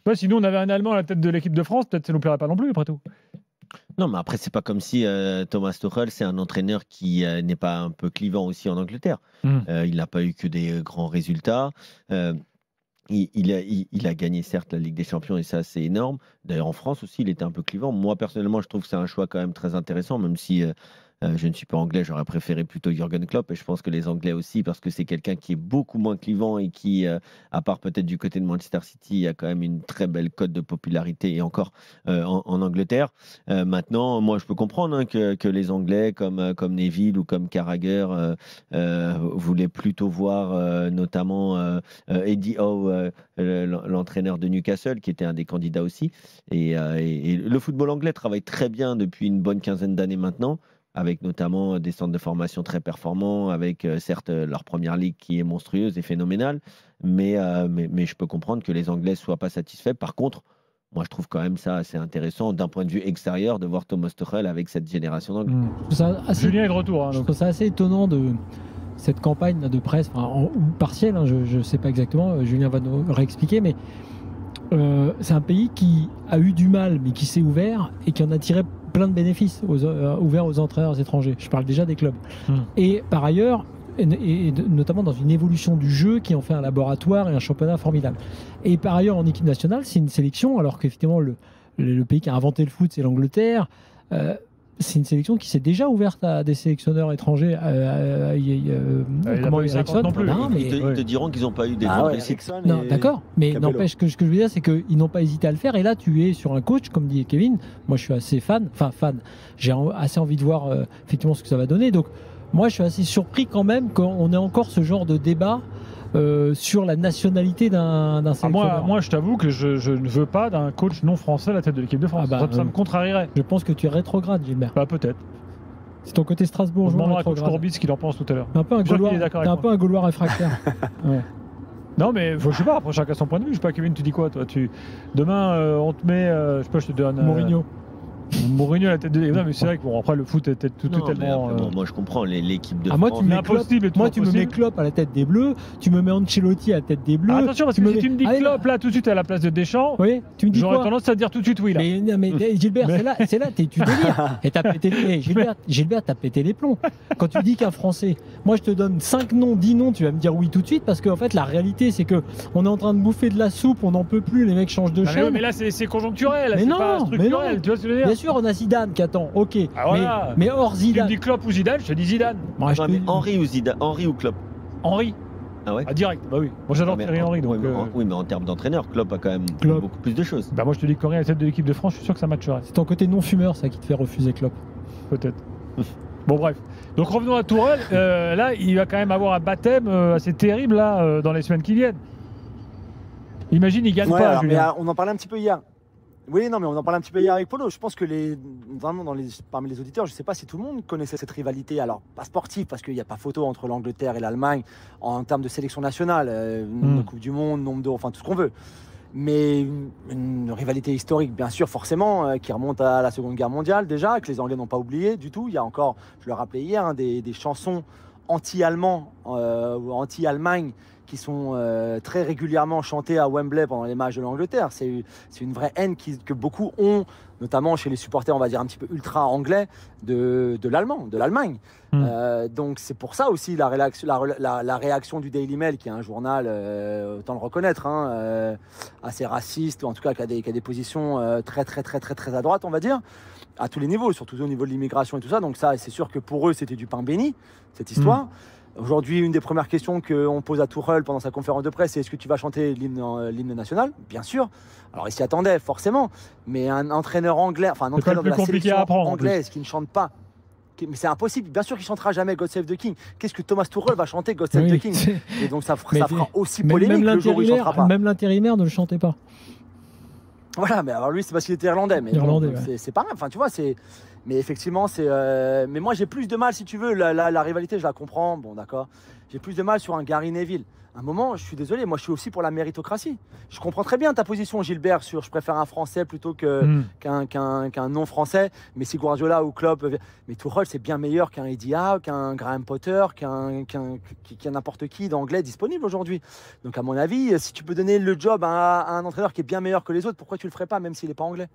Ouais, sinon, on avait un Allemand à la tête de l'équipe de France, peut-être ça nous plairait pas non plus, après tout. Non, mais après, c'est pas comme si Thomas Tuchel, c'est un entraîneur qui n'est pas un peu clivant aussi en Angleterre. Il n'a pas eu que des grands résultats. Il a gagné certes la Ligue des Champions et ça c'est énorme. D'ailleurs en France aussi il était un peu clivant. Moi personnellement je trouve que c'est un choix quand même très intéressant même si je ne suis pas anglais, j'aurais préféré plutôt Jürgen Klopp et je pense que les Anglais aussi parce que c'est quelqu'un qui est beaucoup moins clivant et qui, à part peut-être du côté de Manchester City, a quand même une très belle cote de popularité et encore en Angleterre. Maintenant, moi je peux comprendre hein, que les Anglais comme Neville ou comme Carragher voulaient plutôt voir notamment Eddie Howe, l'entraîneur de Newcastle, qui était un des candidats aussi. Et le football anglais travaille très bien depuis une bonne quinzaine d'années maintenant, avec notamment des centres de formation très performants, avec certes leur première ligue qui est monstrueuse et phénoménale, mais je peux comprendre que les Anglais ne soient pas satisfaits. Par contre, moi, je trouve quand même ça assez intéressant d'un point de vue extérieur de voir Thomas Tuchel avec cette génération d'Anglais. Julien est de retour. Hein, je trouve ça assez étonnant de cette campagne de presse, ou partielle, hein, je ne sais pas exactement, Julien va nous réexpliquer, mais c'est un pays qui a eu du mal, mais qui s'est ouvert et qui en a tiré plein de bénéfices, ouvert aux entraîneurs étrangers. Je parle déjà des clubs. Et par ailleurs, et notamment dans une évolution du jeu qui en fait un laboratoire et un championnat formidable. Et par ailleurs, en équipe nationale, c'est une sélection, alors qu'effectivement, le pays qui a inventé le foot, c'est l'Angleterre. C'est une sélection qui s'est déjà ouverte à des sélectionneurs étrangers. Comment Eriksson non plus. Ils te diront qu'ils n'ont pas eu des grandes réussites. Non, d'accord, mais n'empêche que ce que je veux dire, c'est qu'ils n'ont pas hésité à le faire. Et là, tu es sur un coach, comme dit Kevin. Moi, je suis assez fan. J'ai assez envie de voir effectivement ce que ça va donner. Donc, moi, je suis assez surpris quand même qu'on ait encore ce genre de débat sur la nationalité d'un sélectionneur. Moi, je t'avoue que je ne veux pas d'un coach non français à la tête de l'équipe de France. Ça me contrarierait. Je pense que tu es rétrograde, Gilbert. Peut-être. C'est ton côté Strasbourg. On demandera à coach Courbis ce qu'il en pense tout à l'heure. T'es un peu un Gaulois réfractaire. Ouais. Non, mais je sais pas, après chacun son point de vue. Je sais pas, Kevin, tu dis quoi, toi? Demain, on te met, je sais pas, je te donne. Mourinho à la tête de l'équipe. Mais c'est vrai que bon, après le foot est tout tellement. Moi je comprends l'équipe de France. Moi tu me mets Klopp à la tête des Bleus, tu me mets Ancelotti à la tête des Bleus. Attention parce que si tu me dis Klopp là tout de suite à la place de Deschamps, oui, tu me dis j'aurais tendance à te dire tout de suite oui là. Mais Gilbert, c'est là, tu délires. Et t'as pété Gilbert, t'as pété les plombs. Quand tu dis qu'un Français, moi je te donne 5 noms, 10 noms, tu vas me dire oui tout de suite parce qu'en fait la réalité c'est que on est en train de bouffer de la soupe, on n'en peut plus, les mecs changent de chaîne. Mais là c'est conjoncturel, c'est pas structurel, tu vois ce que je veux dire? Bien sûr, on a Zidane qui attend, ok. Mais hors Zidane. Tu me dis Klopp ou Zidane, je te dis Zidane. Henry ou Zidane, Henry ou Klopp? Henry. Ah ouais? Direct, bah oui. Moi j'adore Thierry Henry. Donc, oui, mais en termes d'entraîneur, Klopp a quand même beaucoup plus de choses. Bah moi je te dis qu'Henry à la tête de l'équipe de France, je suis sûr que ça matcherait. C'est ton côté non-fumeur ça qui te fait refuser Klopp. Peut-être. Bon bref. Donc revenons à Tourelle. Là, il va quand même avoir un baptême assez terrible là dans les semaines qui viennent. Imagine, il gagne pas. Alors, Julien. on en parlait un petit peu hier. Oui, non, mais on en parlait un petit peu hier avec Polo. Je pense que vraiment parmi les auditeurs, je ne sais pas si tout le monde connaissait cette rivalité. Alors, pas sportive, parce qu'il n'y a pas photo entre l'Angleterre et l'Allemagne en termes de sélection nationale, de Coupe du Monde, nombre d'euros, enfin tout ce qu'on veut. Mais une rivalité historique, bien sûr, forcément, qui remonte à la Seconde Guerre mondiale déjà, que les Anglais n'ont pas oublié du tout. Il y a encore, je le rappelais hier, des chansons anti-allemands ou anti-Allemagne qui sont très régulièrement chantées à Wembley pendant les matchs de l'Angleterre. C'est une vraie haine que beaucoup ont, notamment chez les supporters, on va dire un petit peu ultra-anglais, de l'Allemagne. Donc c'est pour ça aussi la réaction du Daily Mail, qui est un journal, autant le reconnaître, assez raciste, ou en tout cas qui a des positions très à droite, on va dire, à tous les niveaux, surtout au niveau de l'immigration et tout ça. Donc ça, c'est sûr que pour eux, c'était du pain béni, cette histoire. Aujourd'hui, une des premières questions qu'on pose à Tuchel pendant sa conférence de presse, c'est est-ce que tu vas chanter l'hymne national? Bien sûr. Alors, il s'y attendait, forcément. Mais un entraîneur anglais, enfin un entraîneur de la sélection anglaise qui ne chante pas, mais c'est impossible. Bien sûr qu'il ne chantera jamais God Save the King. Qu'est-ce que Thomas Tuchel va chanter God Save the King? Et donc, ça fera aussi polémique le jour où il ne chantera pas. Même l'intérimaire ne le chantait pas. Voilà, mais alors lui, c'est parce qu'il était irlandais. Mais c'est pas grave. Enfin, tu vois, c'est... Mais effectivement, c'est. Mais moi, j'ai plus de mal, si tu veux. La rivalité, je la comprends. Bon, d'accord. J'ai plus de mal sur un Gary Neville. À un moment, je suis désolé, moi je suis aussi pour la méritocratie. Je comprends très bien ta position, Gilbert, sur je préfère un Français plutôt qu'un non-Français. Mais si Guardiola ou Klopp, mais Tuchel c'est bien meilleur qu'un Eddie Howe, qu'un Graham Potter, qu'un n'importe qui d'anglais disponible aujourd'hui. Donc à mon avis, si tu peux donner le job à un entraîneur qui est bien meilleur que les autres, pourquoi tu le ferais pas, même s'il n'est pas anglais?